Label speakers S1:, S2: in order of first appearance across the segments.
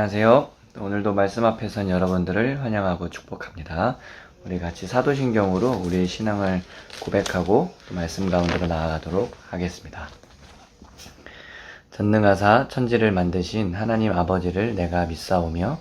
S1: 안녕하세요. 오늘도 말씀 앞에선 여러분들을 환영하고 축복합니다. 우리 같이 사도신경으로 우리의 신앙을 고백하고 또 말씀 가운데로 나아가도록 하겠습니다. 전능하사 천지를 만드신 하나님 아버지를 내가 믿사오며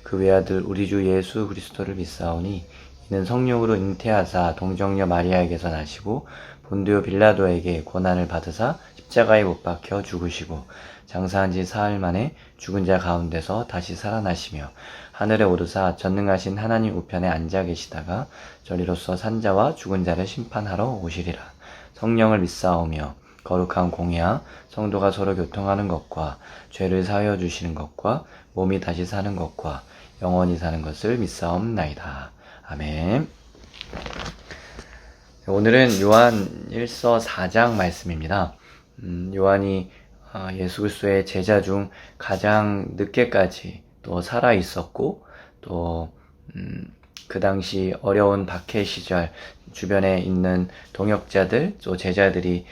S1: 그 외아들 우리 주 예수 그리스도를 믿사오니 이는 성령으로 잉태하사 동정녀 마리아에게서 나시고 본디오 빌라도에게 고난을 받으사 십자가에 못 박혀 죽으시고 장사한 지 사흘 만에 죽은 자 가운데서 다시 살아나시며 하늘에 오르사 전능하신 하나님 우편에 앉아 계시다가 저리로서 산자와 죽은 자를 심판하러 오시리라. 성령을 믿사오며 거룩한 공의와 성도가 서로 교통하는 것과 죄를 사하여 주시는 것과 몸이 다시 사는 것과 영원히 사는 것을 믿사옵나이다. 아멘. 오늘은 요한 1서 4장 말씀입니다. 요한이 예수 그리스도의 제자 중 가장 늦게까지 또 살아 있었고 또 그 당시 어려운 박해 시절 주변에 있는 동역자들 또 제자들이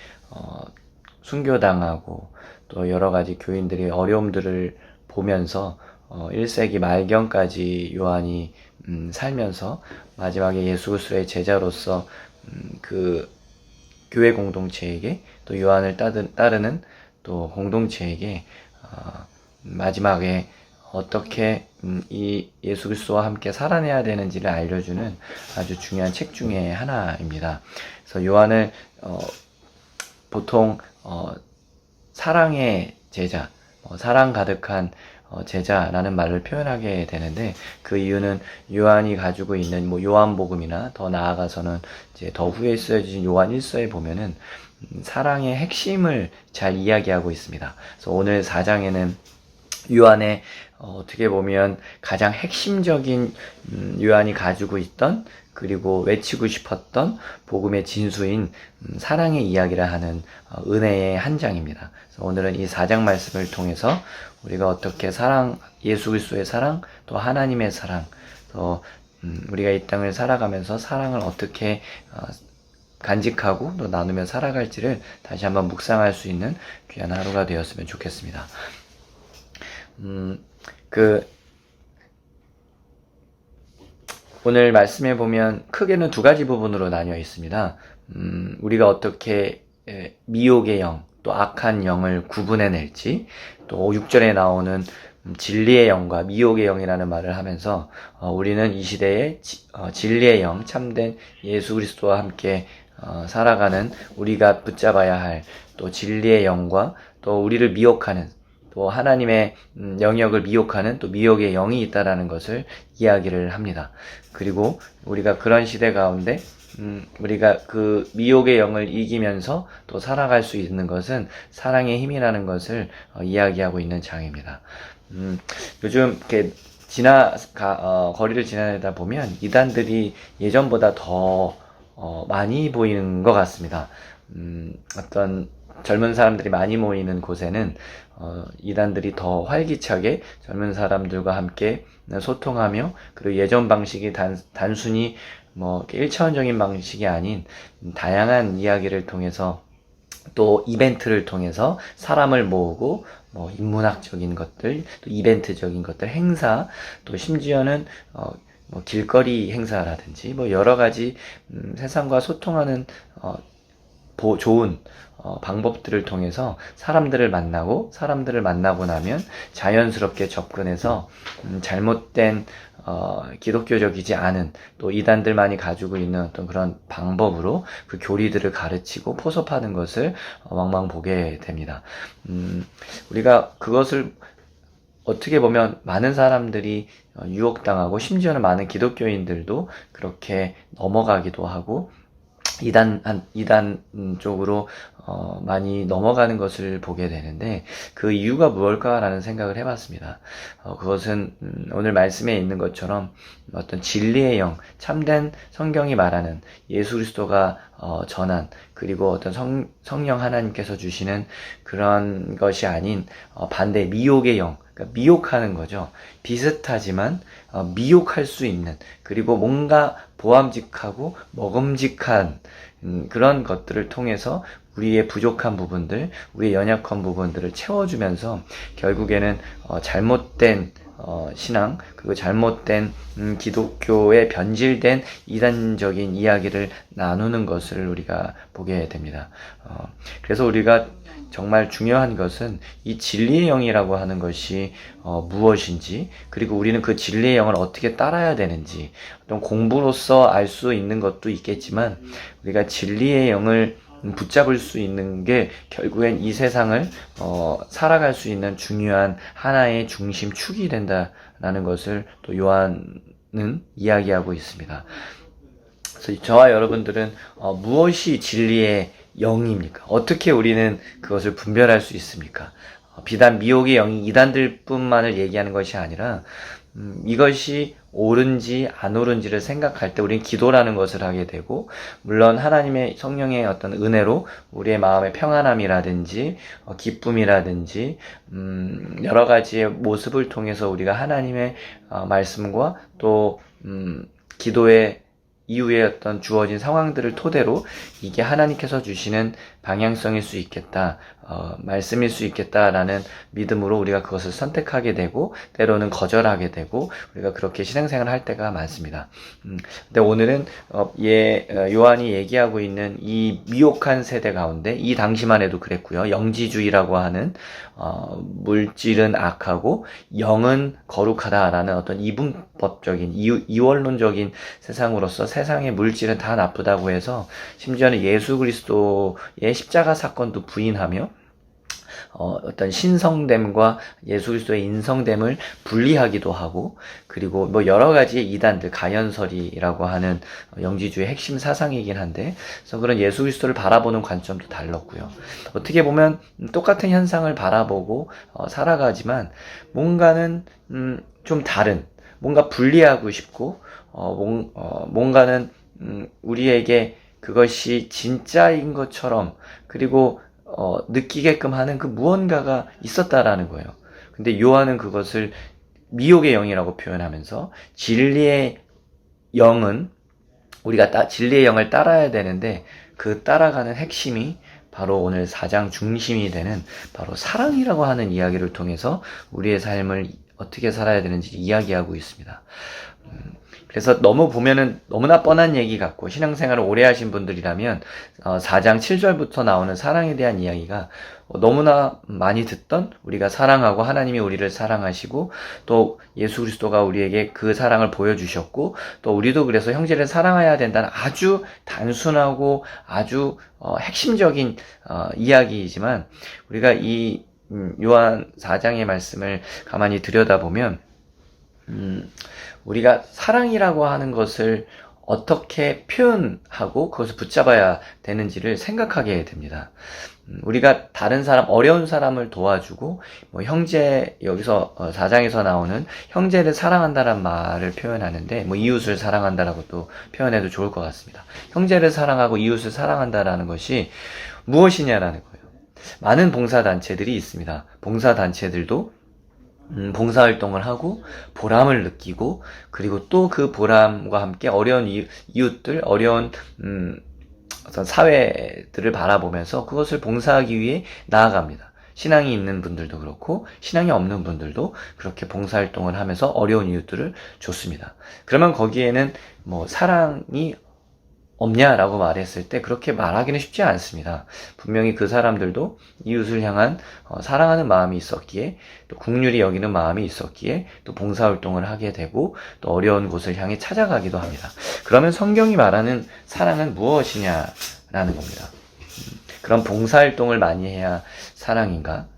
S1: 순교당하고 또 여러 가지 교인들이 어려움들을 보면서 1세기 말경까지 요한이 살면서 마지막에 예수 그리스도의 제자로서 그 교회 공동체에게 또 요한을 따르는 또 공동체에게 마지막에 어떻게 이 예수 그리스도와 함께 살아내야 되는지를 알려주는 아주 중요한 책 중에 하나입니다. 그래서 요한을 보통 사랑의 제자, 사랑 가득한 제자라는 말을 표현하게 되는데 그 이유는 요한이 가지고 있는 요한복음이나 더 나아가서는 이제 더 후에 쓰여진 요한 1서에 보면은 사랑의 핵심을 잘 이야기하고 있습니다. 그래서 오늘 4장에는 요한의 어떻게 보면 가장 핵심적인 요한이 가지고 있던 그리고 외치고 싶었던 복음의 진수인 사랑의 이야기를 하는 은혜의 한 장입니다. 그래서 오늘은 이 4장 말씀을 통해서 우리가 어떻게 예수 그리스도의 사랑, 또 하나님의 사랑, 또 우리가 이 땅을 살아가면서 사랑을 어떻게 간직하고 또 나누며 살아갈지를 다시 한번 묵상할 수 있는 귀한 하루가 되었으면 좋겠습니다. 오늘 말씀에 보면 크게는 두 가지 부분으로 나뉘어 있습니다. 우리가 어떻게 미혹의 영, 또 악한 영을 구분해낼지, 또 6절에 나오는 진리의 영과 미혹의 영이라는 말을 하면서 우리는 이 시대에 진리의 영, 참된 예수 그리스도와 함께 살아가는 우리가 붙잡아야 할 또 진리의 영과 또 우리를 미혹하는 또 하나님의 영역을 미혹하는 또 미혹의 영이 있다라는 것을 이야기를 합니다. 그리고 우리가 그런 시대 가운데 우리가 그 미혹의 영을 이기면서 또 살아갈 수 있는 것은 사랑의 힘이라는 것을 이야기하고 있는 장입니다. 요즘 이렇게 거리를 지나다 보면 이단들이 예전보다 더 많이 보이는 것 같습니다. 어떤 젊은 사람들이 많이 모이는 곳에는 이단들이 더 활기차게 젊은 사람들과 함께 소통하며 그리고 예전 방식이 단순히 1차원적인 방식이 아닌 다양한 이야기를 통해서 또 이벤트를 통해서 사람을 모으고 인문학적인 것들, 또 이벤트적인 것들, 행사, 또 심지어는 길거리 행사라든지 여러 가지 세상과 소통하는 좋은 방법들을 통해서 사람들을 만나고 나면 자연스럽게 접근해서 잘못된 기독교적이지 않은 또 이단들만이 가지고 있는 어떤 그런 방법으로 그 교리들을 가르치고 포섭하는 것을 왕왕 보게 됩니다. 우리가 그것을 어떻게 보면 많은 사람들이 유혹당하고 심지어는 많은 기독교인들도 그렇게 넘어가기도 하고 이단 쪽으로 많이 넘어가는 것을 보게 되는데 그 이유가 무엇일까라는 생각을 해봤습니다. 그것은 오늘 말씀에 있는 것처럼 어떤 진리의 영, 참된 성경이 말하는 예수 그리스도가 전한 그리고 어떤 성령 하나님께서 주시는 그런 것이 아닌 반대 미혹의 영, 그러니까 미혹하는 거죠. 비슷하지만 미혹할 수 있는 그리고 뭔가 보암직하고 먹음직한 그런 것들을 통해서 우리의 부족한 부분들, 우리의 연약한 부분들을 채워주면서 결국에는 잘못된 신앙, 그리고 잘못된 기독교의 변질된 이단적인 이야기를 나누는 것을 우리가 보게 됩니다. 그래서 우리가 정말 중요한 것은 이 진리의 영이라고 하는 것이 무엇인지, 그리고 우리는 그 진리의 영을 어떻게 따라야 되는지, 어떤 공부로서 알 수 있는 것도 있겠지만 우리가 진리의 영을 붙잡을 수 있는 게 결국엔 이 세상을 살아갈 수 있는 중요한 하나의 중심축이 된다라는 것을 또 요한은 이야기하고 있습니다. 그래서 저와 여러분들은 무엇이 진리의 영입니까? 어떻게 우리는 그것을 분별할 수 있습니까? 비단 미혹의 영이 이단들 뿐만을 얘기하는 것이 아니라 이것이 옳은지 안 옳은지를 생각할 때 우리는 기도라는 것을 하게 되고, 물론 하나님의 성령의 어떤 은혜로 우리의 마음의 평안함이라든지 기쁨이라든지 여러 가지의 모습을 통해서 우리가 하나님의 말씀과 또 기도의 이후에 어떤 주어진 상황들을 토대로 이게 하나님께서 주시는 방향성일 수 있겠다, 말씀일 수 있겠다라는 믿음으로 우리가 그것을 선택하게 되고 때로는 거절하게 되고 우리가 그렇게 신앙생활을 할 때가 많습니다. 근데 오늘은 요한이 얘기하고 있는 이 미혹한 세대 가운데, 이 당시만 해도 그랬고요, 영지주의라고 하는 물질은 악하고 영은 거룩하다라는 어떤 이분법적인 이원론적인 세상으로서 세상의 물질은 다 나쁘다고 해서 심지어는 예수 그리스도의 십자가 사건도 부인하며 어떤 신성됨과 예수 그리스도의 인성됨을 분리하기도 하고, 그리고 뭐 여러 가지의 이단들, 가연설이라고 하는 영지주의 핵심 사상이긴 한데, 그래서 그런 예수 그리스도를 바라보는 관점도 달랐고요. 어떻게 보면 똑같은 현상을 바라보고 살아가지만 뭔가는 좀 다른, 뭔가 분리하고 싶고 뭔가는 우리에게 그것이 진짜인 것처럼, 그리고 느끼게끔 하는 그 무언가가 있었다라는 거예요. 근데 요한은 그것을 미혹의 영이라고 표현하면서 진리의 영은 우리가 진리의 영을 따라야 되는데 그 따라가는 핵심이 바로 오늘 4장 중심이 되는 바로 사랑이라고 하는 이야기를 통해서 우리의 삶을 어떻게 살아야 되는지 이야기하고 있습니다. 그래서 너무 보면은 너무나 뻔한 얘기 같고, 신앙생활을 오래 하신 분들이라면 4장 7절부터 나오는 사랑에 대한 이야기가 너무나 많이 듣던, 우리가 사랑하고 하나님이 우리를 사랑하시고 또 예수 그리스도가 우리에게 그 사랑을 보여주셨고 또 우리도 그래서 형제를 사랑해야 된다는 아주 단순하고 아주 핵심적인 이야기이지만, 우리가 이 요한 4장의 말씀을 가만히 들여다보면 우리가 사랑이라고 하는 것을 어떻게 표현하고 그것을 붙잡아야 되는지를 생각하게 됩니다. 우리가 다른 사람, 어려운 사람을 도와주고, 형제, 여기서 4장에서 나오는 형제를 사랑한다란 말을 표현하는데, 이웃을 사랑한다라고 또 표현해도 좋을 것 같습니다. 형제를 사랑하고 이웃을 사랑한다라는 것이 무엇이냐라는 거예요. 많은 봉사단체들이 있습니다. 봉사단체들도 봉사활동을 하고 보람을 느끼고, 그리고 또 그 보람과 함께 어려운 이웃들, 어려운 어떤 사회들을 바라보면서 그것을 봉사하기 위해 나아갑니다. 신앙이 있는 분들도 그렇고 신앙이 없는 분들도 그렇게 봉사활동을 하면서 어려운 이웃들을 줬습니다. 그러면 거기에는 사랑이 없냐라고 말했을 때 그렇게 말하기는 쉽지 않습니다. 분명히 그 사람들도 이웃을 향한 사랑하는 마음이 있었기에, 또 긍휼히 여기는 마음이 있었기에 또 봉사활동을 하게 되고 또 어려운 곳을 향해 찾아가기도 합니다. 그러면 성경이 말하는 사랑은 무엇이냐라는 겁니다. 그럼 봉사활동을 많이 해야 사랑인가?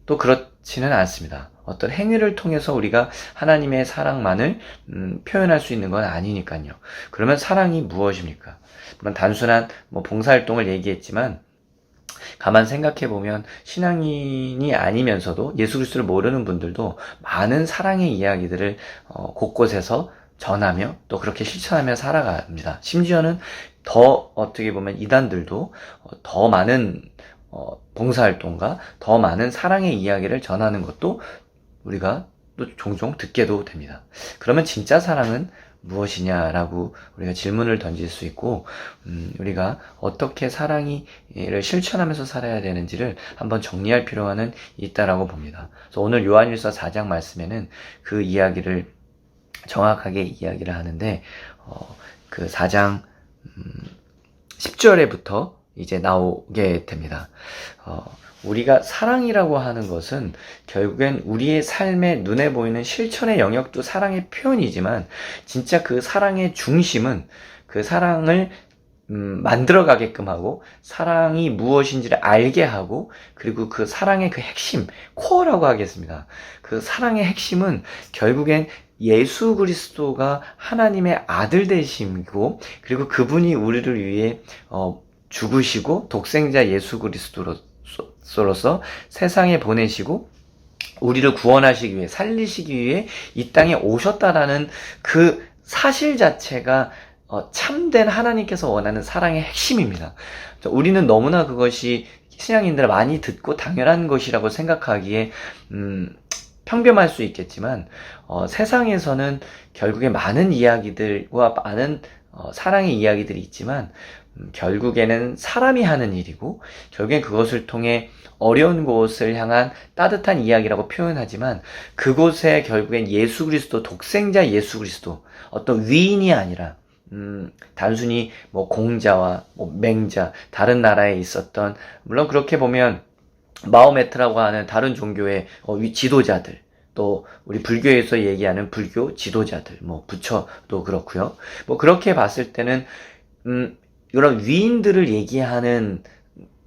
S1: 또 그렇지는 않습니다. 어떤 행위를 통해서 우리가 하나님의 사랑만을 표현할 수 있는 건 아니니까요. 그러면 사랑이 무엇입니까? 물론 단순한 봉사활동을 얘기했지만, 가만 생각해보면 신앙인이 아니면서도 예수 그리스도를 모르는 분들도 많은 사랑의 이야기들을 곳곳에서 전하며 또 그렇게 실천하며 살아갑니다. 심지어는 더 어떻게 보면 이단들도 더 많은 봉사활동과 더 많은 사랑의 이야기를 전하는 것도 우리가 또 종종 듣게도 됩니다. 그러면 진짜 사랑은 무엇이냐라고 우리가 질문을 던질 수 있고, 우리가 어떻게 사랑이를 실천하면서 살아야 되는지를 한번 정리할 필요가 있다라고 봅니다. 그래서 오늘 요한일서 4장 말씀에는 그 이야기를 정확하게 이야기를 하는데, 그 4장 10절에부터 이제 나오게 됩니다. 우리가 사랑이라고 하는 것은 결국엔 우리의 삶에 눈에 보이는 실천의 영역도 사랑의 표현이지만, 진짜 그 사랑의 중심은 그 사랑을 만들어가게끔 하고, 사랑이 무엇인지를 알게 하고, 그리고 그 사랑의 그 핵심, 코어라고 하겠습니다. 그 사랑의 핵심은 결국엔 예수 그리스도가 하나님의 아들 되심이고, 그리고 그분이 우리를 위해 죽으시고 독생자 예수 그리스도로서 세상에 보내시고 우리를 구원하시기 위해, 살리시기 위해 이 땅에 오셨다라는 그 사실 자체가 참된 하나님께서 원하는 사랑의 핵심입니다. 우리는 너무나 그것이 신앙인들 많이 듣고 당연한 것이라고 생각하기에 평범할 수 있겠지만, 세상에서는 결국에 많은 이야기들과 많은 사랑의 이야기들이 있지만, 결국에는 사람이 하는 일이고, 결국엔 그것을 통해 어려운 곳을 향한 따뜻한 이야기라고 표현하지만, 그곳에 결국엔 예수 그리스도, 독생자 예수 그리스도, 어떤 위인이 아니라 단순히 뭐 공자와 뭐 맹자, 다른 나라에 있었던, 물론 그렇게 보면 마호메트라고 하는 다른 종교의 지도자들, 또 우리 불교에서 얘기하는 불교 지도자들, 뭐 부처도 그렇고요. 뭐 그렇게 봤을 때는 이런 위인들을 얘기하는,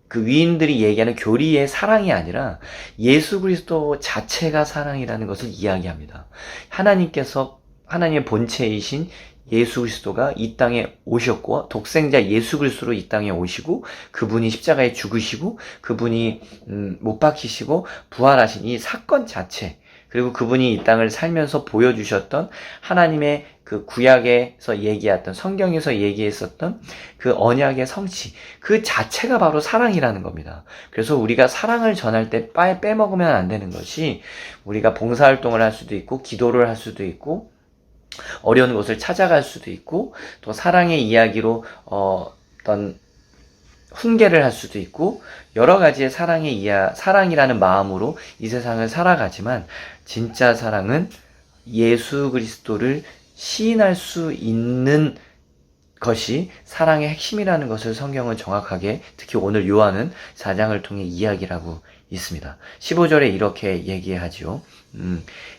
S1: 그 위인들이 얘기하는 교리의 사랑이 아니라 예수 그리스도 자체가 사랑이라는 것을 이야기합니다. 하나님께서, 하나님의 본체이신 예수 그리스도가 이 땅에 오셨고, 독생자 예수 그리스도로 이 땅에 오시고, 그분이 십자가에 죽으시고, 그분이 못 박히시고 부활하신 이 사건 자체, 그리고 그분이 이 땅을 살면서 보여주셨던 하나님의 그 구약에서 얘기했던, 성경에서 얘기했었던 그 언약의 성취, 그 자체가 바로 사랑이라는 겁니다. 그래서 우리가 사랑을 전할 때 빼먹으면 안 되는 것이, 우리가 봉사활동을 할 수도 있고, 기도를 할 수도 있고, 어려운 곳을 찾아갈 수도 있고, 또 사랑의 이야기로 어떤 훈계를 할 수도 있고, 여러 가지의 사랑이라는 마음으로 이 세상을 살아가지만, 진짜 사랑은 예수 그리스도를 시인할 수 있는 것이 사랑의 핵심이라는 것을 성경은 정확하게, 특히 오늘 요한은 4장을 통해 이야기를 하고 있습니다. 15절에 이렇게 얘기하지요.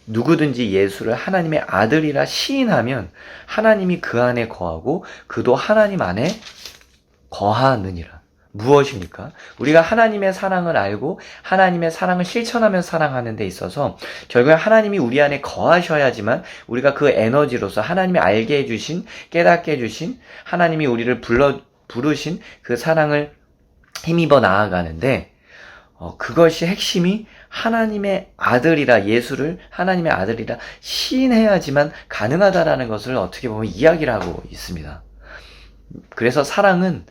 S1: 누구든지 예수를 하나님의 아들이라 시인하면 하나님이 그 안에 거하고 그도 하나님 안에 거하느니라. 무엇입니까? 우리가 하나님의 사랑을 알고 하나님의 사랑을 실천하며 사랑하는 데 있어서 결국에 하나님이 우리 안에 거하셔야지만 우리가 그 에너지로서 하나님이 알게 해주신, 깨닫게 해주신, 하나님이 우리를 부르신 그 사랑을 힘입어 나아가는데, 그것이 핵심이 하나님의 아들이라, 예수를 하나님의 아들이라 시인해야지만 가능하다라는 것을 어떻게 보면 이야기를 하고 있습니다. 그래서 사랑은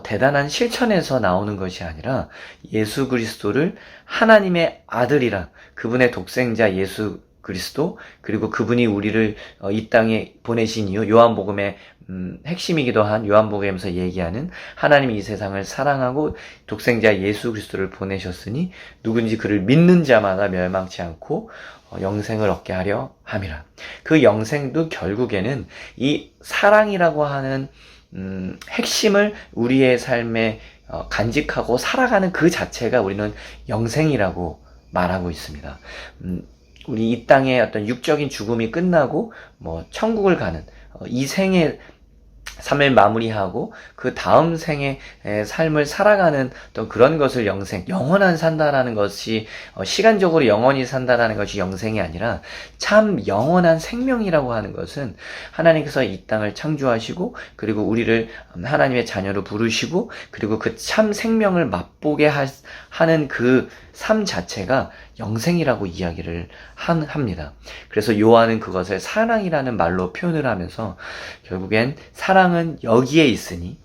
S1: 대단한 실천에서 나오는 것이 아니라 예수 그리스도를 하나님의 아들이라, 그분의 독생자 예수 그리스도, 그리고 그분이 우리를 이 땅에 보내신 이유, 요한복음의 핵심이기도 한 요한복음에서 얘기하는 하나님이 이 세상을 사랑하고 독생자 예수 그리스도를 보내셨으니 누군지 그를 믿는 자마다 멸망치 않고 영생을 얻게 하려 함이라. 그 영생도 결국에는 이 사랑이라고 하는 핵심을 우리의 삶에 간직하고 살아가는 그 자체가 우리는 영생이라고 말하고 있습니다. 우리 이 땅의 어떤 육적인 죽음이 끝나고 뭐 천국을 가는 이 생의 삶을 마무리하고 그 다음 생의 삶을 살아가는 또 그런 것을 영생, 영원한 산다라는 것이, 시간적으로 영원히 산다라는 것이 영생이 아니라 참 영원한 생명이라고 하는 것은 하나님께서 이 땅을 창조하시고, 그리고 우리를 하나님의 자녀로 부르시고, 그리고 그 참 생명을 맛보게 하는 그 삶 자체가 영생이라고 이야기를 합니다. 그래서 요한은 그것을 사랑이라는 말로 표현을 하면서 결국엔 사랑은 여기에 있으니,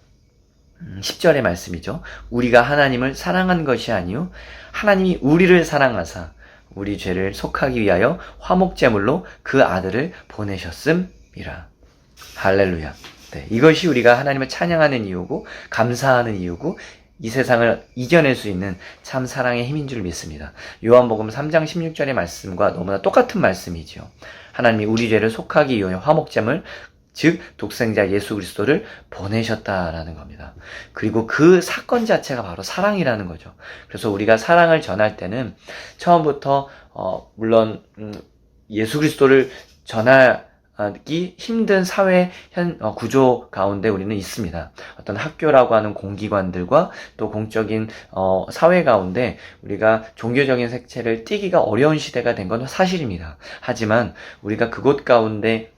S1: 10절의 말씀이죠. 우리가 하나님을 사랑한 것이 아니요 하나님이 우리를 사랑하사 우리 죄를 속하기 위하여 화목제물로 그 아들을 보내셨음이라. 할렐루야. 네, 이것이 우리가 하나님을 찬양하는 이유고 감사하는 이유고 이 세상을 이겨낼 수 있는 참 사랑의 힘인 줄 믿습니다. 요한복음 3장 16절의 말씀과 너무나 똑같은 말씀이죠. 하나님이 우리 죄를 속하기 위해 화목제물 즉 독생자 예수 그리스도를 보내셨다라는 겁니다. 그리고 그 사건 자체가 바로 사랑이라는 거죠. 그래서 우리가 사랑을 전할 때는 처음부터 물론 예수 그리스도를 전하기 힘든 사회 구조 가운데 우리는 있습니다. 어떤 학교라고 하는 공기관들과 또 공적인 사회 가운데 우리가 종교적인 색채를 띠기가 어려운 시대가 된 건 사실입니다. 하지만 우리가 그곳 가운데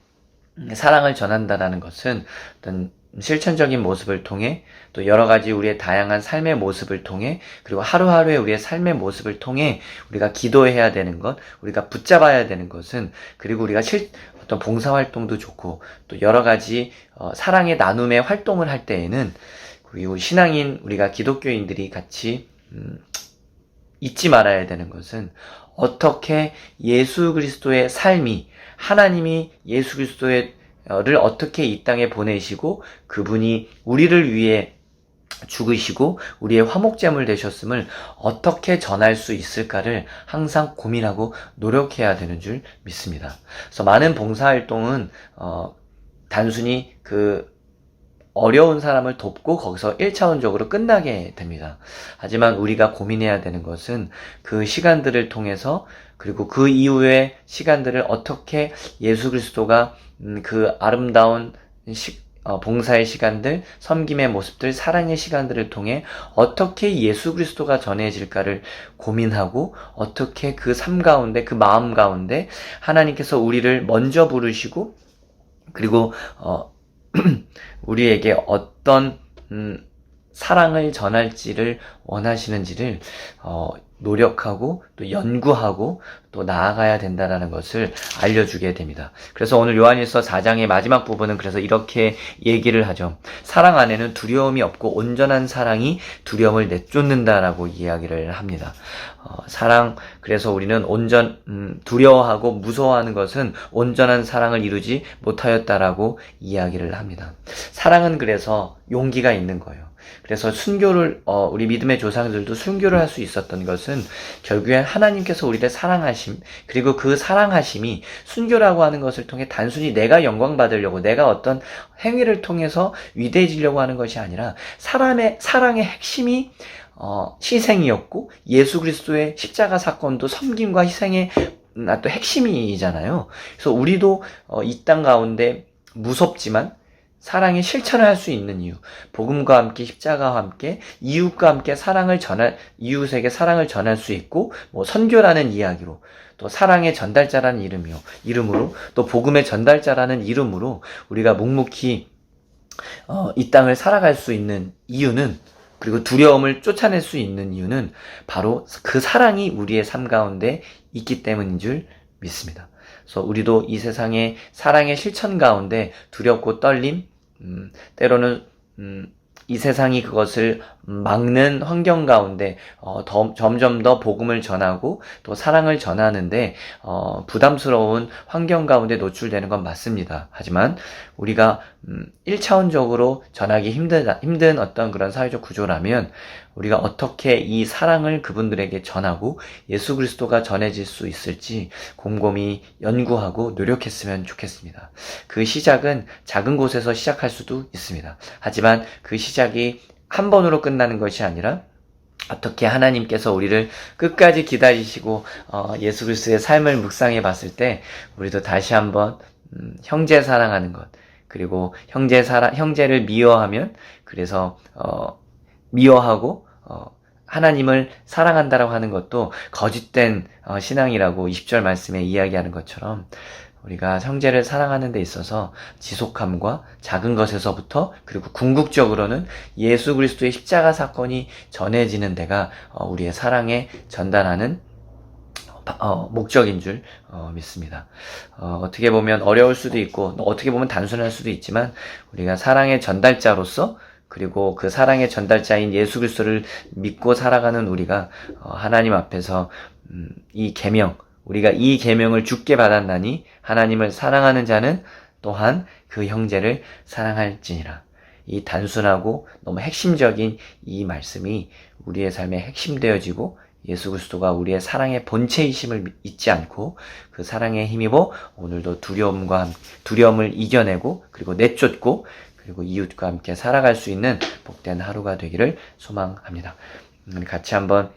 S1: 사랑을 전한다라는 것은 어떤 실천적인 모습을 통해 또 여러 가지 우리의 다양한 삶의 모습을 통해 그리고 하루하루의 우리의 삶의 모습을 통해 우리가 기도해야 되는 것, 우리가 붙잡아야 되는 것은 그리고 우리가 어떤 봉사활동도 좋고 또 여러 가지 사랑의 나눔의 활동을 할 때에는 그리고 신앙인 우리가 기독교인들이 같이 잊지 말아야 되는 것은 어떻게 예수 그리스도의 삶이 하나님이 예수 그리스도를 어떻게 이 땅에 보내시고 그분이 우리를 위해 죽으시고 우리의 화목제물 되셨음을 어떻게 전할 수 있을까를 항상 고민하고 노력해야 되는 줄 믿습니다. 그래서 많은 봉사활동은 단순히 어려운 사람을 돕고 거기서 1차원적으로 끝나게 됩니다. 하지만 우리가 고민해야 되는 것은 그 시간들을 통해서 그리고 그 이후의 시간들을 어떻게 예수 그리스도가 그 아름다운 봉사의 시간들, 섬김의 모습들, 사랑의 시간들을 통해 어떻게 예수 그리스도가 전해질까를 고민하고 어떻게 그 삶 가운데, 그 마음 가운데 하나님께서 우리를 먼저 부르시고 그리고 우리에게 어떤 사랑을 전할지를 원하시는지를 노력하고 또 연구하고 또 나아가야 된다는 것을 알려주게 됩니다. 그래서 오늘 요한일서 4장의 마지막 부분은 그래서 이렇게 얘기를 하죠. 사랑 안에는 두려움이 없고 온전한 사랑이 두려움을 내쫓는다라고 이야기를 합니다. 그래서 우리는 두려워하고 무서워하는 것은 온전한 사랑을 이루지 못하였다라고 이야기를 합니다. 사랑은 그래서 용기가 있는 거예요. 그래서 순교를 우리 믿음의 조상들도 순교를 할 수 있었던 것은 결국엔 하나님께서 우리를 사랑하심 그리고 그 사랑하심이 순교라고 하는 것을 통해 단순히 내가 영광 받으려고 내가 어떤 행위를 통해서 위대해지려고 하는 것이 아니라 사랑의 핵심이 희생이었고 예수 그리스도의 십자가 사건도 섬김과 희생의 또 핵심이잖아요. 그래서 우리도 이 땅 가운데 무섭지만 사랑의 실천을 할 수 있는 이유, 복음과 함께 십자가와 함께 이웃과 함께 이웃에게 사랑을 전할 수 있고 선교라는 이야기로 또 사랑의 전달자라는 이름으로 또 복음의 전달자라는 이름으로 우리가 묵묵히 이 땅을 살아갈 수 있는 이유는 그리고 두려움을 쫓아낼 수 있는 이유는 바로 그 사랑이 우리의 삶 가운데 있기 때문인 줄 믿습니다. 그래서 우리도 이 세상의 사랑의 실천 가운데 두렵고 떨림, 때로는 이 세상이 그것을 막는 환경 가운데 점점 더 복음을 전하고 또 사랑을 전하는데 부담스러운 환경 가운데 노출되는 건 맞습니다. 하지만 우리가 1차원적으로 전하기 힘든 어떤 그런 사회적 구조라면 우리가 어떻게 이 사랑을 그분들에게 전하고 예수 그리스도가 전해질 수 있을지 곰곰이 연구하고 노력했으면 좋겠습니다. 그 시작은 작은 곳에서 시작할 수도 있습니다. 하지만 그 시작이 한 번으로 끝나는 것이 아니라 어떻게 하나님께서 우리를 끝까지 기다리시고 예수 그리스도의 삶을 묵상해 봤을 때 우리도 다시 한번 형제 사랑하는 것 그리고 형제를 미워하면 그래서 미워하고 하나님을 사랑한다라고 하는 것도 거짓된 신앙이라고 20절 말씀에 이야기하는 것처럼 우리가 형제를 사랑하는 데 있어서 지속함과 작은 것에서부터 그리고 궁극적으로는 예수 그리스도의 십자가 사건이 전해지는 데가 우리의 사랑에 전달하는 목적인 줄 믿습니다. 어떻게 보면 어려울 수도 있고 어떻게 보면 단순할 수도 있지만 우리가 사랑의 전달자로서 그리고 그 사랑의 전달자인 예수 그리스도를 믿고 살아가는 우리가 하나님 앞에서 우리가 이 계명을 주께 받았나니 하나님을 사랑하는 자는 또한 그 형제를 사랑할지니라. 이 단순하고 너무 핵심적인 이 말씀이 우리의 삶에 핵심되어지고 예수 그리스도가 우리의 사랑의 본체이심을 잊지 않고 그 사랑에 힘입어 오늘도 두려움을 이겨내고 그리고 내쫓고 그리고 이웃과 함께 살아갈 수 있는 복된 하루가 되기를 소망합니다. 같이 한번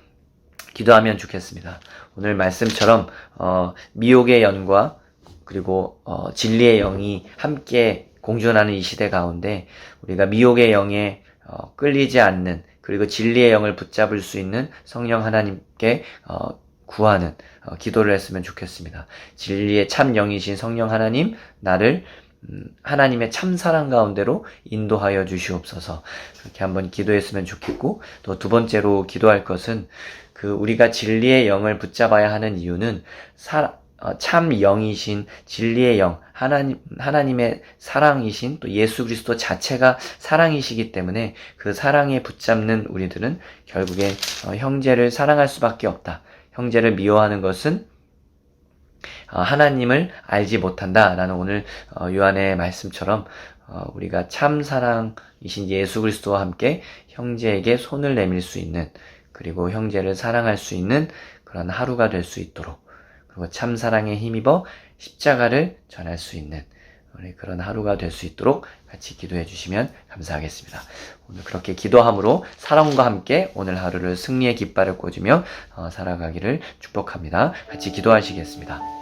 S1: 기도하면 좋겠습니다. 오늘 말씀처럼 미혹의 영과 그리고 진리의 영이 함께 공존하는 이 시대 가운데 우리가 미혹의 영에 끌리지 않는 그리고 진리의 영을 붙잡을 수 있는 성령 하나님께 구하는 기도를 했으면 좋겠습니다. 진리의 참 영이신 성령 하나님, 나를 하나님의 참 사랑 가운데로 인도하여 주시옵소서. 그렇게 한번 기도했으면 좋겠고, 또 두 번째로 기도할 것은 우리가 진리의 영을 붙잡아야 하는 이유는 참 영이신 진리의 영, 하나님의 사랑이신 또 예수 그리스도 자체가 사랑이시기 때문에 그 사랑에 붙잡는 우리들은 결국에 형제를 사랑할 수밖에 없다. 형제를 미워하는 것은 하나님을 알지 못한다라는 오늘 요한의 말씀처럼 우리가 참 사랑이신 예수 그리스도와 함께 형제에게 손을 내밀 수 있는 그리고 형제를 사랑할 수 있는 그런 하루가 될 수 있도록 그리고 참 사랑에 힘입어 십자가를 전할 수 있는 우리 그런 하루가 될 수 있도록 같이 기도해 주시면 감사하겠습니다. 오늘 그렇게 기도함으로 사랑과 함께 오늘 하루를 승리의 깃발을 꽂으며 살아가기를 축복합니다. 같이 기도하시겠습니다.